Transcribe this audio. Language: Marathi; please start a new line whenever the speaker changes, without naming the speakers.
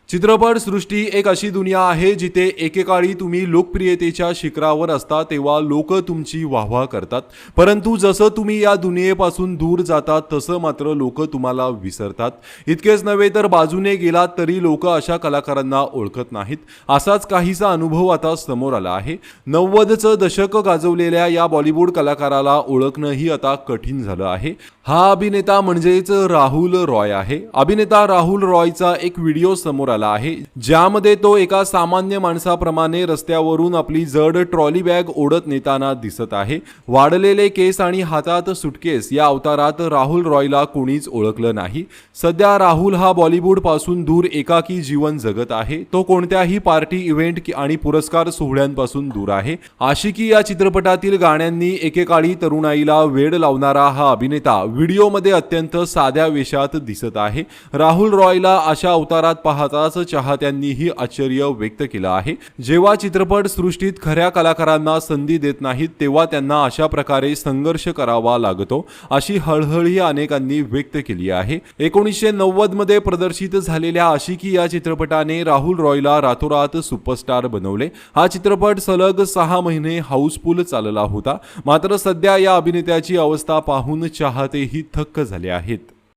चित्रपट सृष्टी एक अशी दुनिया आहे जिथे एकेकाळी तुम्ही लोकप्रियतेच्या शिखरावर असता तेव्हा लोक तुमची वाहवा करतात, परंतु जसं तुम्ही या दुनियेपासून दूर जातात तसं मात्र लोक तुम्हाला विसरतात। इतकेच नव्हे तर बाजूने गेलात तरी लोक अशा कलाकारांना ओळखत नाहीत। असाच काहीसा अनुभव आता समोर आला आहे। 90चं दशक गाजवलेल्या या बॉलिवूड कलाकाराला ओळखणंही आता कठीण झालं आहे। हा अभिनेता म्हणजेच राहुल रॉय आहे। अभिनेता राहुल रॉयचा एक व्हिडिओ समोर आला आहे ज्यामध्ये तो एका सामान्य माणसाप्रमाणे रस्त्यावरून आपली जड ट्रॉली बॅग ओढत नेताना दिसत आहे। वाढलेले केस आणि हातात सुटकेस या अवतारात राहुल रॉयला कोणीच ओळखलं नाही। सध्या राहुल हा बॉलिवूड पासून दूर एकाकी जीवन जगत आहे। तो कोणत्याही पार्टी इव्हेंट आणि पुरस्कार सोहळ्यांपासून दूर आहे। आशिकी या चित्रपटातील गाण्यांनी एकेकाळी तरुणाईला वेड लावणारा हा अभिनेता व्हिडिओमध्ये अत्यंत साध्या वेशात दिसत आहे। राहुल रॉयला अशा अवतारात पाहताच चाहत्यांनीही आश्चर्य व्यक्त केलं आहे। जेव्हा चित्रपट सृष्टीत खऱ्या कलाकारांना संधी देत नाहीत तेव्हा त्यांना अशा प्रकारे संघर्ष करावा लागतो, अशी हळहळही अनेकांनी व्यक्त केली आहे। 1990 मध्ये प्रदर्शित झालेल्या आशिकी या चित्रपटाने राहुल रॉयला रातोरात सुपरस्टार बनवले। हा चित्रपट सलग 6 महिने हाऊसफुल चालला होता, मात्र सध्या या अभिनेत्याची अवस्था पाहून चाहतेही थक्क झाले आहेत।